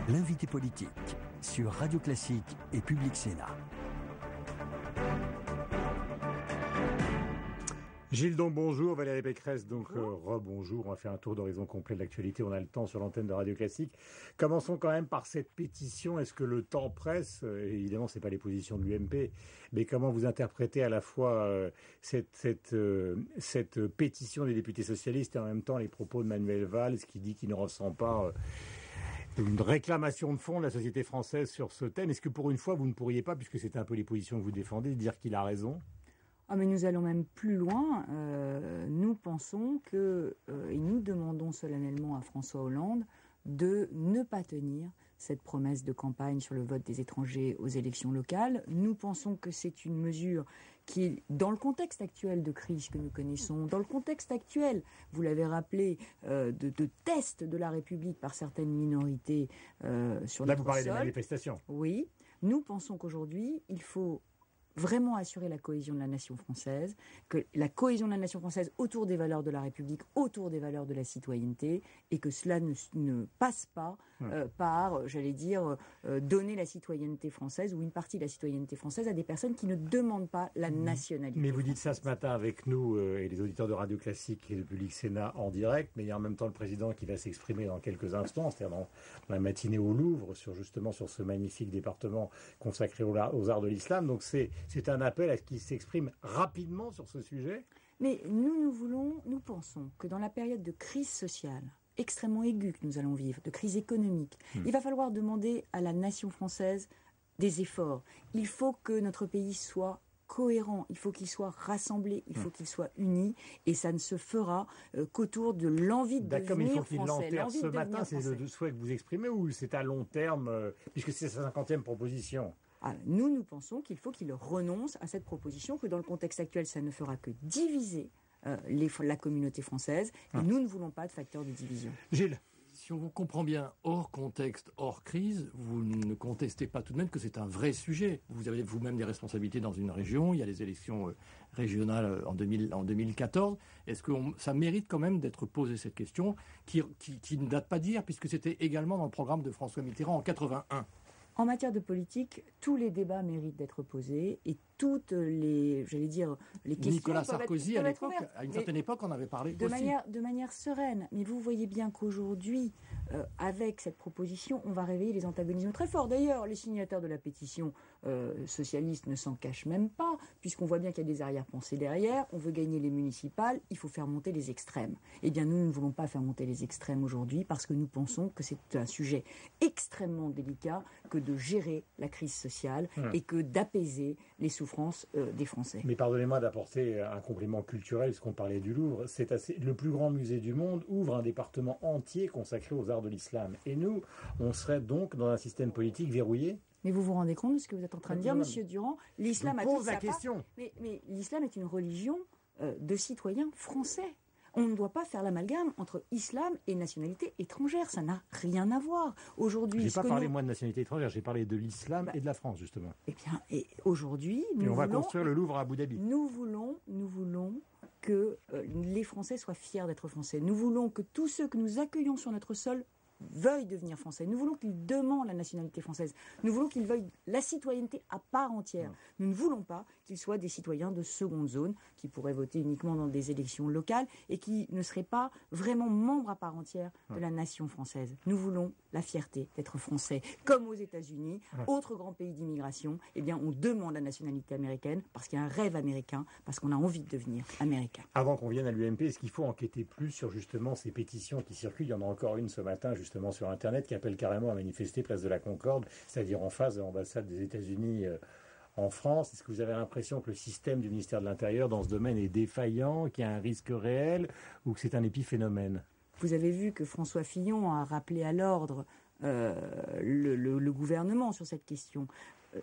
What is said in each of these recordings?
L'invité politique sur Radio Classique et Public Sénat. Gilles Domp, bonjour. Valérie Pécresse, donc rebonjour. On va faire un tour d'horizon complet de l'actualité. On a le temps sur l'antenne de Radio Classique. Commençons quand même par cette pétition. Est-ce que le temps presse? Évidemment, c'est pas les positions de l'UMP, mais comment vous interprétez à la fois cette pétition des députés socialistes et en même temps les propos de Manuel Valls qui dit qu'il ne ressent pas une réclamation de fond de la société française sur ce thème? Est-ce que pour une fois, vous ne pourriez pas, puisque c'est un peu les positions que vous défendez, dire qu'il a raison? Ah, mais nous allons même plus loin. Nous pensons que, et nous demandons solennellement à François Hollande de ne pas tenir cette promesse de campagne sur le vote des étrangers aux élections locales. Nous pensons que c'est une mesure qui, dans le contexte actuel de crise que nous connaissons, dans le contexte actuel, vous l'avez rappelé, de test de la République par certaines minorités sur notre sol. Là, vous parlez des manifestations. Oui. Nous pensons qu'aujourd'hui, il faut vraiment assurer la cohésion de la nation française, que la cohésion de la nation française autour des valeurs de la République, autour des valeurs de la citoyenneté, et que cela ne passe pas par, j'allais dire, donner la citoyenneté française ou une partie de la citoyenneté française à des personnes qui ne demandent pas la nationalité. Mais vous dites ça ce matin avec nous et les auditeurs de Radio Classique et de Public Sénat en direct, mais il y a en même temps le président qui va s'exprimer dans quelques instants, c'est-à-dire dans la matinée au Louvre, sur ce magnifique département consacré aux arts de l'islam. Donc c'est un appel à ce qu'il s'exprime rapidement sur ce sujet. Mais nous pensons que dans la période de crise sociale extrêmement aiguë que nous allons vivre, de crise économique, il va falloir demander à la nation française des efforts. Il faut que notre pays soit cohérent, il faut qu'il soit rassemblé, il faut qu'il soit uni, et ça ne se fera qu'autour de l'envie de devenir français. D'accord, mais il faut qu'il l'enterre ce matin, c'est le souhait que vous exprimez, ou c'est à long terme, puisque c'est sa 50e proposition? Nous pensons qu'il faut qu'il renonce à cette proposition, que dans le contexte actuel, ça ne fera que diviser la communauté française, et nous ne voulons pas de facteur de division. Gilles, si on vous comprend bien, hors contexte, hors crise, vous ne contestez pas tout de même que c'est un vrai sujet. Vous avez vous-même des responsabilités dans une région, il y a les élections régionales en 2014. Est-ce que ça mérite quand même d'être posée cette question, qui ne date pas d'hier, puisque c'était également dans le programme de François Mitterrand en 81? En matière de politique, tous les débats méritent d'être posés et toutes les questions. Nicolas Sarkozy, à une certaine époque, on avait parlé de manière sereine. Mais vous voyez bien qu'aujourd'hui, avec cette proposition, on va réveiller les antagonismes très forts. D'ailleurs, les signataires de la pétition socialiste ne s'en cachent même pas, puisqu'on voit bien qu'il y a des arrière-pensées derrière. On veut gagner les municipales, il faut faire monter les extrêmes. Eh bien, nous ne voulons pas faire monter les extrêmes aujourd'hui, parce que nous pensons que c'est un sujet extrêmement délicat que de gérer la crise sociale et que d'apaiser les souffrances des Français. Mais pardonnez-moi d'apporter un compliment culturel, puisqu'on parlait du Louvre. Le plus grand musée du monde ouvre un département entier consacré aux arts de l'islam. Et nous, on serait donc dans un système politique verrouillé? Mais vous vous rendez compte de ce que vous toute en train de dire, Monsieur Durand? L'islam pose la question. Mais l'islam est une religion de citoyens français. On ne doit pas faire l'amalgame entre islam et nationalité étrangère. Ça n'a rien à voir. Aujourd'hui, j'ai pas parlé moi de nationalité étrangère, j'ai parlé de l'islam et de la France justement. Eh bien, et aujourd'hui, on va construire le Louvre à Abu Dhabi. Nous voulons que les Français soient fiers d'être Français. Nous voulons que tous ceux que nous accueillons sur notre sol veuillent devenir français. Nous voulons qu'ils demandent la nationalité française. Nous voulons qu'ils veuillent la citoyenneté à part entière. Nous ne voulons pas qu'ils soient des citoyens de seconde zone qui pourraient voter uniquement dans des élections locales et qui ne seraient pas vraiment membres à part entière de la nation française. Nous voulons la fierté d'être français. Comme aux États-Unis, autre grand pays d'immigration, eh bien, on demande la nationalité américaine parce qu'il y a un rêve américain, parce qu'on a envie de devenir américain. Avant qu'on vienne à l'UMP, est-ce qu'il faut enquêter plus sur justement ces pétitions qui circulent? Il y en a encore une ce matin, justement sur Internet, qui appelle carrément à manifester place de la Concorde, c'est-à-dire en face de l'ambassade des États-Unis en France. Est-ce que vous avez l'impression que le système du ministère de l'Intérieur dans ce domaine est défaillant, qu'il y a un risque réel, ou que c'est un épiphénomène? Vous avez vu que François Fillon a rappelé à l'ordre le gouvernement sur cette question.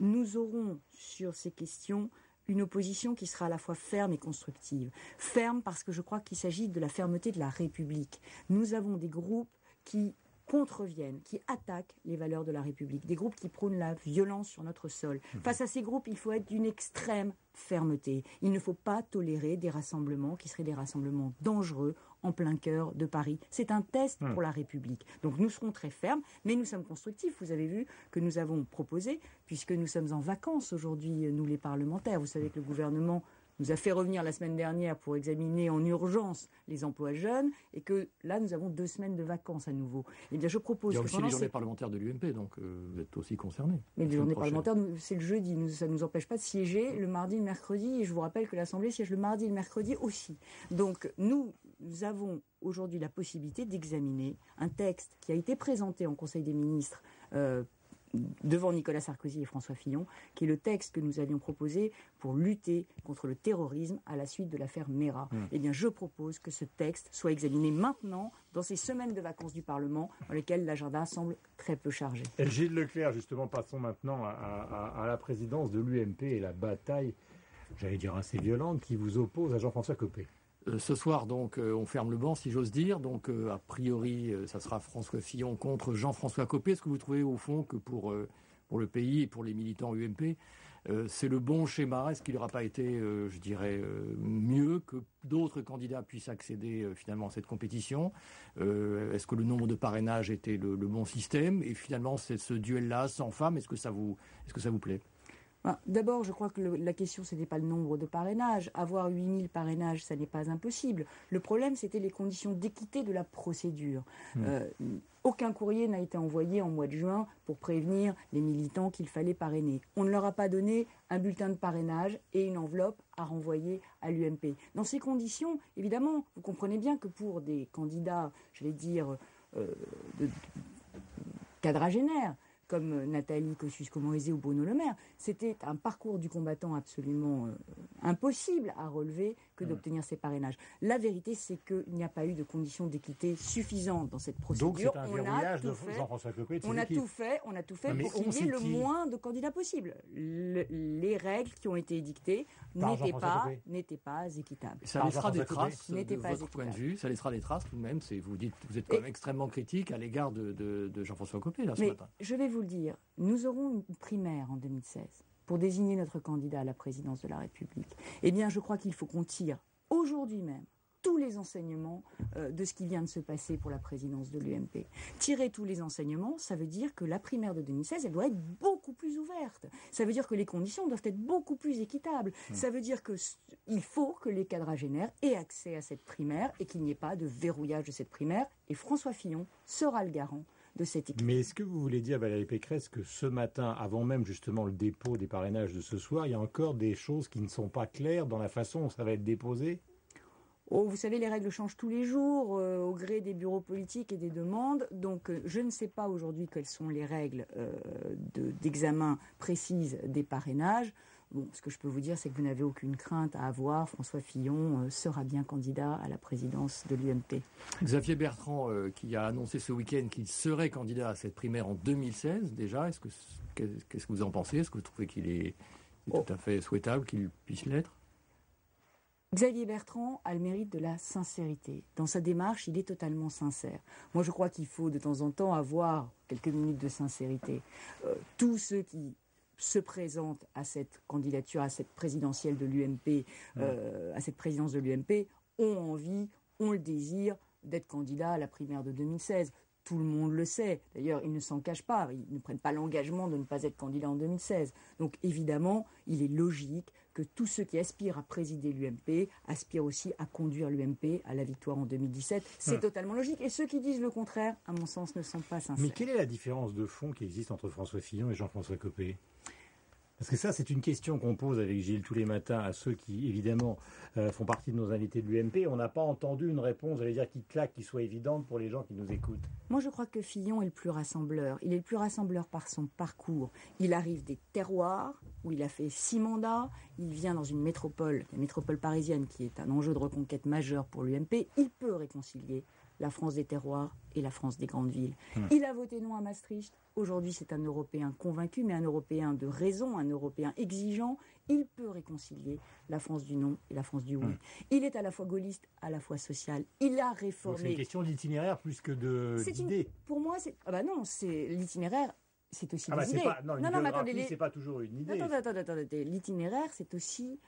Nous aurons sur ces questions une opposition qui sera à la fois ferme et constructive. Ferme parce que je crois qu'il s'agit de la fermeté de la République. Nous avons des groupes qui contreviennent, qui attaquent les valeurs de la République, des groupes qui prônent la violence sur notre sol. Face à ces groupes, il faut être d'une extrême fermeté. Il ne faut pas tolérer des rassemblements qui seraient des rassemblements dangereux en plein cœur de Paris. C'est un test pour la République. Donc nous serons très fermes, mais nous sommes constructifs. Vous avez vu que nous avons proposé, puisque nous sommes en vacances aujourd'hui, nous les parlementaires. Vous savez que le gouvernement nous a fait revenir la semaine dernière pour examiner en urgence les emplois jeunes et que là, nous avons 2 semaines de vacances à nouveau. Eh bien, je propose... Il y a aussi les journées parlementaires de l'UMP, donc vous êtes aussi concernés. Mais les journées parlementaires, c'est le jeudi. Ça ne nous empêche pas de siéger le mardi et le mercredi. Et je vous rappelle que l'Assemblée siège le mardi et le mercredi aussi. Donc, nous avons aujourd'hui la possibilité d'examiner un texte qui a été présenté en Conseil des ministres devant Nicolas Sarkozy et François Fillon, qui est le texte que nous allions proposer pour lutter contre le terrorisme à la suite de l'affaire Mera. Eh bien, je propose que ce texte soit examiné maintenant, dans ces semaines de vacances du Parlement, dans lesquelles l'agenda semble très peu chargé. Et Gilles Leclerc, justement, passons maintenant à la présidence de l'UMP et la bataille, j'allais dire assez violente, qui vous oppose à Jean-François Copé. Ce soir, donc, on ferme le banc, si j'ose dire. Donc, a priori, ça sera François Fillon contre Jean-François Copé. Est-ce que vous trouvez, au fond, que pour le pays et pour les militants UMP, c'est le bon schéma? Est-ce qu'il n'aura pas été, je dirais, mieux que d'autres candidats puissent accéder finalement à cette compétition? Est-ce que le nombre de parrainages était le bon système? Et finalement, ce duel-là, sans femme, est-ce que ça vous plaît? D'abord, je crois que la question, ce n'était pas le nombre de parrainages. Avoir 8000 parrainages, ça n'est pas impossible. Le problème, c'était les conditions d'équité de la procédure. Aucun courrier n'a été envoyé en mois de juin pour prévenir les militants qu'il fallait parrainer. On ne leur a pas donné un bulletin de parrainage et une enveloppe à renvoyer à l'UMP. Dans ces conditions, évidemment, vous comprenez bien que pour des candidats, j'allais dire, quadragénaires, comme Nathalie Kosciusko-Morizet ou Bruno Le Maire, c'était un parcours du combattant absolument impossible à relever que d'obtenir ces parrainages. La vérité, c'est qu'il n'y a pas eu de conditions d'équité suffisantes dans cette procédure. Donc c'est un verrouillage de Jean-François Copé et de ses équipes. On a tout fait pour qu'il y ait le moins de candidats possible. Les règles qui ont été édictées n'étaient pas équitables. Ça laissera des traces de votre point de vue. Ça laissera des traces tout de même. Vous êtes quand même extrêmement critique à l'égard de Jean-François Copé là, ce matin. Je vais vous le dire, nous aurons une primaire en 2016 pour désigner notre candidat à la présidence de la République. Eh bien, je crois qu'il faut qu'on tire aujourd'hui même tous les enseignements de ce qui vient de se passer pour la présidence de l'UMP. Tirer tous les enseignements, ça veut dire que la primaire de 2016, elle doit être beaucoup plus ouverte. Ça veut dire que les conditions doivent être beaucoup plus équitables. Ça veut dire qu'il faut que les quadragénaires aient accès à cette primaire et qu'il n'y ait pas de verrouillage de cette primaire. Et François Fillon sera le garant de cette équipe. Mais est-ce que vous voulez dire, Valérie Pécresse, que ce matin, avant même justement le dépôt des parrainages de ce soir, il y a encore des choses qui ne sont pas claires dans la façon dont ça va être déposé? Vous savez, les règles changent tous les jours au gré des bureaux politiques et des demandes. Donc, je ne sais pas aujourd'hui quelles sont les règles d'examen précises des parrainages. Bon, ce que je peux vous dire, c'est que vous n'avez aucune crainte à avoir. François Fillon sera bien candidat à la présidence de l'UMP. Xavier Bertrand, qui a annoncé ce week-end qu'il serait candidat à cette primaire en 2016, déjà, qu'est-ce que vous en pensez? Est-ce que vous trouvez qu'il est tout à fait souhaitable qu'il puisse l'être? Xavier Bertrand a le mérite de la sincérité. Dans sa démarche, il est totalement sincère. Moi, je crois qu'il faut de temps en temps avoir quelques minutes de sincérité. Tous ceux qui se présentent à cette candidature, à cette présidentielle de l'UMP, à cette présidence de l'UMP, ont envie, ont le désir d'être candidat à la primaire de 2016. Tout le monde le sait. D'ailleurs, ils ne s'en cachent pas. Ils ne prennent pas l'engagement de ne pas être candidat en 2016. Donc, évidemment, il est logique que tous ceux qui aspirent à présider l'UMP aspirent aussi à conduire l'UMP à la victoire en 2017. C'est totalement logique. Et ceux qui disent le contraire, à mon sens, ne sont pas sincères. Mais quelle est la différence de fond qui existe entre François Fillon et Jean-François Copé? Parce que ça, c'est une question qu'on pose avec Gilles tous les matins à ceux qui, évidemment, font partie de nos invités de l'UMP. On n'a pas entendu une réponse, j'allais dire, qui claque, qui soit évidente pour les gens qui nous écoutent. Moi, je crois que Fillon est le plus rassembleur. Il est le plus rassembleur par son parcours. Il arrive des terroirs, où il a fait 6 mandats. Il vient dans une métropole, la métropole parisienne, qui est un enjeu de reconquête majeur pour l'UMP. Il peut réconcilier la France des terroirs et la France des grandes villes. Il a voté non à Maastricht. Aujourd'hui, c'est un Européen convaincu, mais un Européen de raison, un Européen exigeant. Il peut réconcilier la France du non et la France du oui. Il est à la fois gaulliste, à la fois social. Il a réformé... Donc c'est une question d'itinéraire plus que d'idées. Pour moi, c'est... Ah bah non, c'est l'itinéraire... C'est aussi des idées. Non, mais attendez, c'est pas toujours une idée. Attendez. L'itinéraire, c'est aussi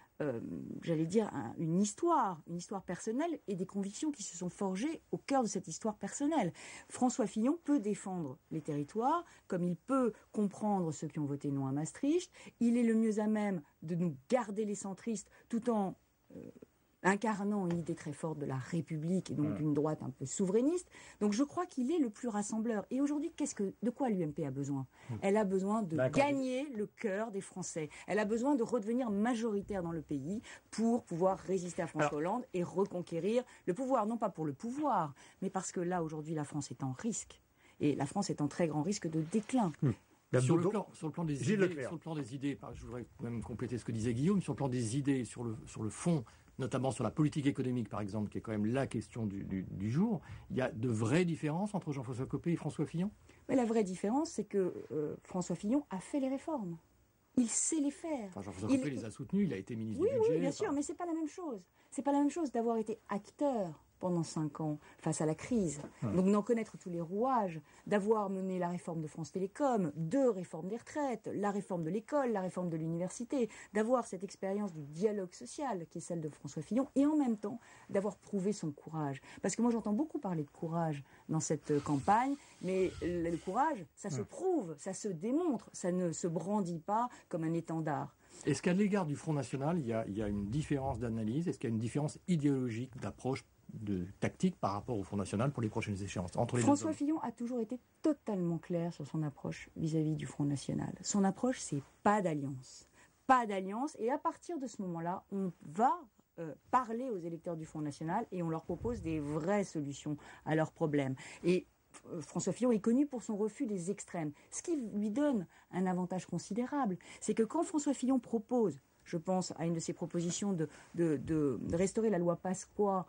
j'allais dire, une histoire personnelle et des convictions qui se sont forgées au cœur de cette histoire personnelle. François Fillon peut défendre les territoires, comme il peut comprendre ceux qui ont voté non à Maastricht. Il est le mieux à même de nous garder les centristes tout en incarnant une idée très forte de la République et donc d'une droite un peu souverainiste. Donc je crois qu'il est le plus rassembleur. Et aujourd'hui, de quoi l'UMP a besoin? Elle a besoin de gagner le cœur des Français. Elle a besoin de redevenir majoritaire dans le pays pour pouvoir résister à François Hollande et reconquérir le pouvoir. Non pas pour le pouvoir, mais parce que là, aujourd'hui, la France est en risque. Et la France est en très grand risque de déclin. Sur le plan des idées, je voudrais même compléter ce que disait Guillaume, sur le plan des idées, sur le fond, notamment sur la politique économique, par exemple, qui est quand même la question du jour, il y a de vraies différences entre Jean-François Copé et François Fillon? Mais la vraie différence, c'est que François Fillon a fait les réformes. Il sait les faire. Enfin, Jean-François Copé les a soutenus, il a été ministre du budget. Oui, bien sûr, mais c'est pas la même chose. C'est pas la même chose d'avoir été acteur pendant 5 ans face à la crise. Donc d'en connaître tous les rouages, d'avoir mené la réforme de France Télécom, 2 réformes des retraites, la réforme de l'école, la réforme de l'université, d'avoir cette expérience du dialogue social qui est celle de François Fillon et en même temps d'avoir prouvé son courage. Parce que moi j'entends beaucoup parler de courage dans cette campagne, mais le courage, ça se prouve, ça se démontre, ça ne se brandit pas comme un étendard. Est-ce qu'à l'égard du Front National, il y a une différence d'analyse? Est-ce qu'il y a une différence idéologique, d'approche, de tactique par rapport au Front National pour les prochaines échéances entre les François Fillon a toujours été totalement clair sur son approche vis-à-vis du Front National. Son approche, c'est pas d'alliance. Pas d'alliance. Et à partir de ce moment-là, on va parler aux électeurs du Front National et on leur propose des vraies solutions à leurs problèmes. Et François Fillon est connu pour son refus des extrêmes. Ce qui lui donne un avantage considérable, c'est que quand François Fillon propose, je pense à une de ses propositions de restaurer la loi Pasqua,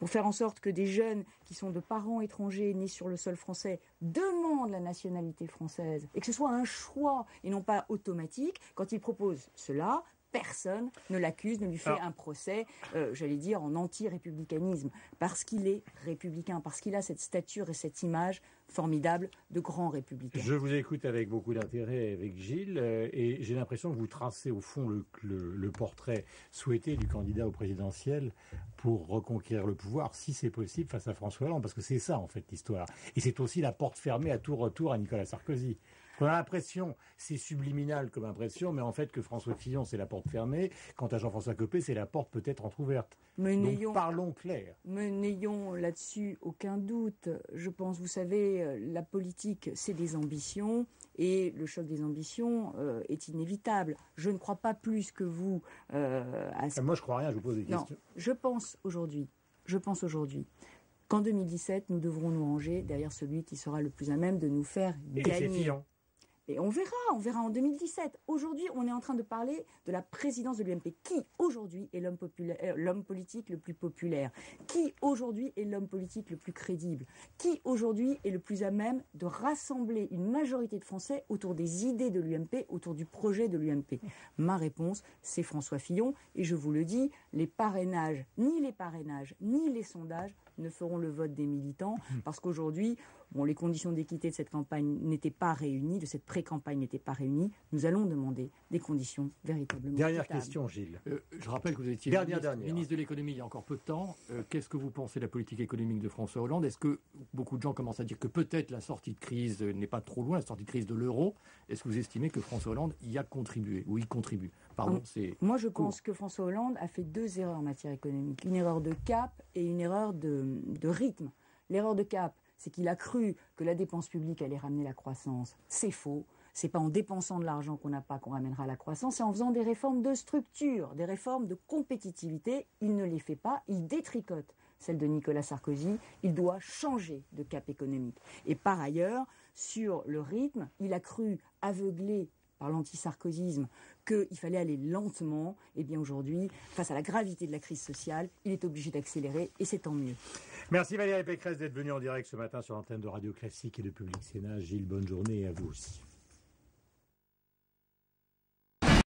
pour faire en sorte que des jeunes qui sont de parents étrangers nés sur le sol français demandent la nationalité française et que ce soit un choix et non pas automatique, quand il propose cela, personne ne l'accuse, ne lui fait un procès, j'allais dire, en anti-républicanisme, parce qu'il est républicain, parce qu'il a cette stature et cette image formidable de grand républicain. Je vous écoute avec beaucoup d'intérêt avec Gilles, et j'ai l'impression que vous tracez au fond le portrait souhaité du candidat au présidentiel pour reconquérir le pouvoir, si c'est possible, face à François Hollande, parce que c'est ça en fait l'histoire. Et c'est aussi la porte fermée à tout retour à Nicolas Sarkozy. On a l'impression, c'est subliminal comme impression, mais en fait que François Fillon c'est la porte fermée, quant à Jean-François Copé c'est la porte peut-être entrouverte. Donc parlons clair. Mais n'ayons là-dessus aucun doute. Je pense, vous savez, la politique c'est des ambitions et le choc des ambitions est inévitable. Je ne crois pas plus que vous à ce... Moi je crois rien, je vous pose des questions. Je pense aujourd'hui qu'en 2017 nous devrons nous ranger derrière celui qui sera le plus à même de nous faire gagner. Et c'est Fillon. Et on verra en 2017. Aujourd'hui, on est en train de parler de la présidence de l'UMP. Qui, aujourd'hui, est l'homme politique le plus populaire? Qui, aujourd'hui, est l'homme politique le plus crédible? Qui, aujourd'hui, est le plus à même de rassembler une majorité de Français autour des idées de l'UMP, autour du projet de l'UMP? Ma réponse, c'est François Fillon. Et je vous le dis, ni les parrainages, ni les sondages ne feront le vote des militants, parce qu'aujourd'hui, les conditions d'équité de cette campagne n'étaient pas réunies, de cette pré-campagne n'étaient pas réunies. Nous allons demander des conditions véritablement Dernière équitables. question, Gilles. Je rappelle que vous étiez ministre de l'économie il y a encore peu de temps. Qu'est-ce que vous pensez de la politique économique de François Hollande? Est-ce que beaucoup de gens commencent à dire que peut-être la sortie de crise n'est pas trop loin, la sortie de crise de l'euro? Est-ce que vous estimez que François Hollande y a contribué ou y contribue? Moi, je pense que François Hollande a fait 2 erreurs en matière économique. Une erreur de cap et une erreur de rythme. L'erreur de cap, c'est qu'il a cru que la dépense publique allait ramener la croissance. C'est faux. C'est pas en dépensant de l'argent qu'on n'a pas qu'on ramènera la croissance, c'est en faisant des réformes de structure, des réformes de compétitivité. Il ne les fait pas, il détricote celle de Nicolas Sarkozy. Il doit changer de cap économique. Et par ailleurs, sur le rythme, il a cru aveuglé par l'anti-sarkozysme qu'il fallait aller lentement. Eh bien aujourd'hui, face à la gravité de la crise sociale, il est obligé d'accélérer et c'est tant mieux. Merci Valérie Pécresse d'être venue en direct ce matin sur l'antenne de Radio Classique et de Public Sénat. Gilles, bonne journée et à vous aussi.